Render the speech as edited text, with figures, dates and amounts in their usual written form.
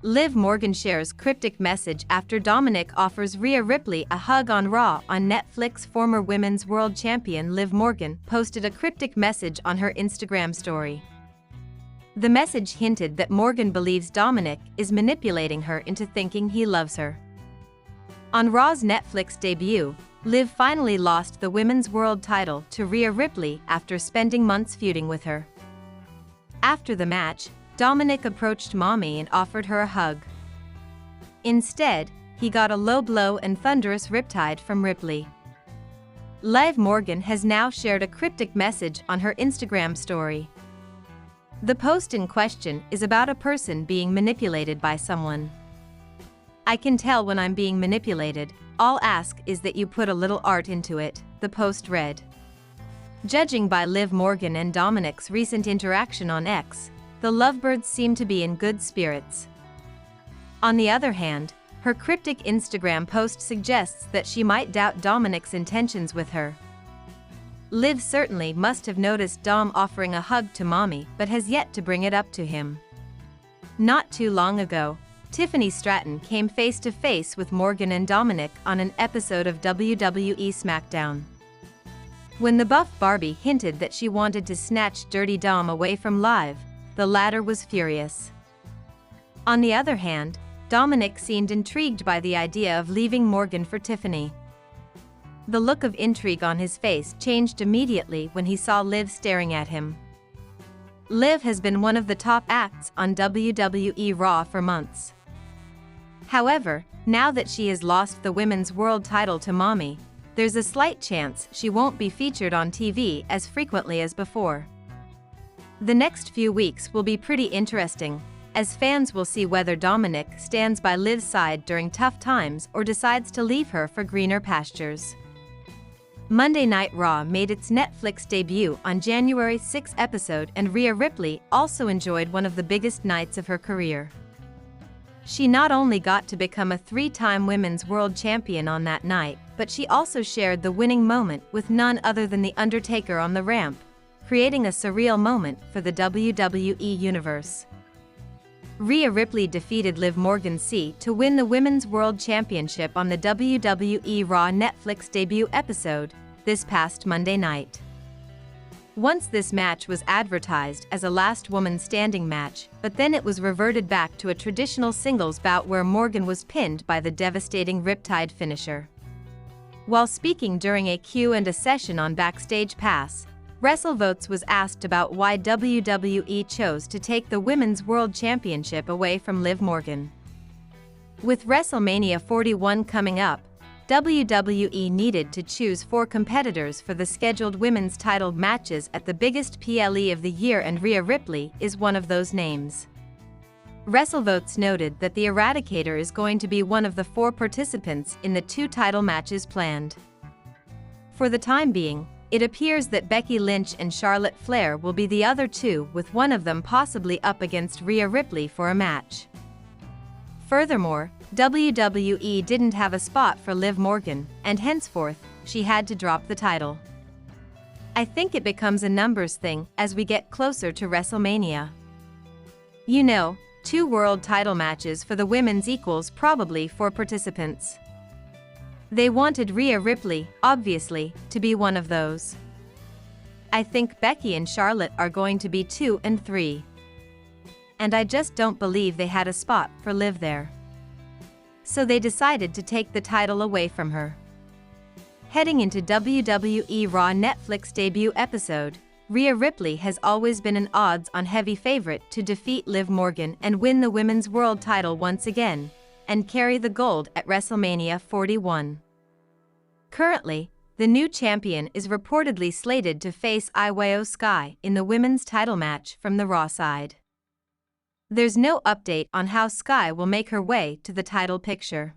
Liv Morgan shares cryptic message after Dominik offers Rhea Ripley a hug on Raw on Netflix. Former Women's World Champion Liv Morgan posted a cryptic message on her Instagram story. The message hinted that Morgan believes Dominik is manipulating her into thinking he loves her. On Raw's Netflix debut, Liv finally lost the Women's World title to Rhea Ripley after spending months feuding with her. After the match, Dominik approached Mommy and offered her a hug. Instead, he got a low blow and thunderous riptide from Ripley. Liv Morgan has now shared a cryptic message on her Instagram story. The post in question is about a person being manipulated by someone. "I can tell when I'm being manipulated. All ask is that you put a little art into it," the post read. Judging by Liv Morgan and Dominik's recent interaction on X, the lovebirds seem to be in good spirits. On the other hand, her cryptic Instagram post suggests that she might doubt Dominik's intentions with her. Liv certainly must have noticed Dom offering a hug to Mommy but has yet to bring it up to him. Not too long ago, Tiffany Stratton came face to face with Morgan and Dominik on an episode of WWE SmackDown. When the buff Barbie hinted that she wanted to snatch Dirty Dom away from Liv, the latter was furious. On the other hand, Dominik seemed intrigued by the idea of leaving Morgan for Tiffany. The look of intrigue on his face changed immediately when he saw Liv staring at him. Liv has been one of the top acts on WWE Raw for months. However, now that she has lost the Women's World title to Mommy, there's a slight chance she won't be featured on TV as frequently as before. The next few weeks will be pretty interesting, as fans will see whether Dominik stands by Liv's side during tough times or decides to leave her for greener pastures. Monday Night Raw made its Netflix debut on January 6 episode, and Rhea Ripley also enjoyed one of the biggest nights of her career. She not only got to become a three-time Women's World Champion on that night, but she also shared the winning moment with none other than The Undertaker on the ramp, creating a surreal moment for the WWE Universe. Rhea Ripley defeated Liv Morgan to win the Women's World Championship on the WWE Raw Netflix debut episode this past Monday night. Once this match was advertised as a last woman standing match, but then it was reverted back to a traditional singles bout where Morgan was pinned by the devastating Riptide finisher. While speaking during a Q&A session on Backstage Pass, WrestleVotes was asked about why WWE chose to take the Women's World Championship away from Liv Morgan. With WrestleMania 41 coming up, WWE needed to choose 4 competitors for the scheduled women's title matches at the biggest PLE of the year, and Rhea Ripley is one of those names. WrestleVotes noted that the Eradicator is going to be one of the 4 participants in the 2 title matches planned. For the time being, it appears that Becky Lynch and Charlotte Flair will be the other 2, with one of them possibly up against Rhea Ripley for a match. Furthermore, WWE didn't have a spot for Liv Morgan, and henceforth, she had to drop the title. I think it becomes a numbers thing as we get closer to WrestleMania. 2 world title matches for the women's equals probably 4 participants. They wanted Rhea Ripley, obviously, to be one of those. I think Becky and Charlotte are going to be 2 and 3. And I just don't believe they had a spot for Liv there. So they decided to take the title away from her. Heading into WWE Raw Netflix debut episode, Rhea Ripley has always been an odds-on heavy favorite to defeat Liv Morgan and win the Women's World title once again, and carry the gold at WrestleMania 41. Currently, the new champion is reportedly slated to face Io Sky in the women's title match from the Raw side. There's no update on how Sky will make her way to the title picture.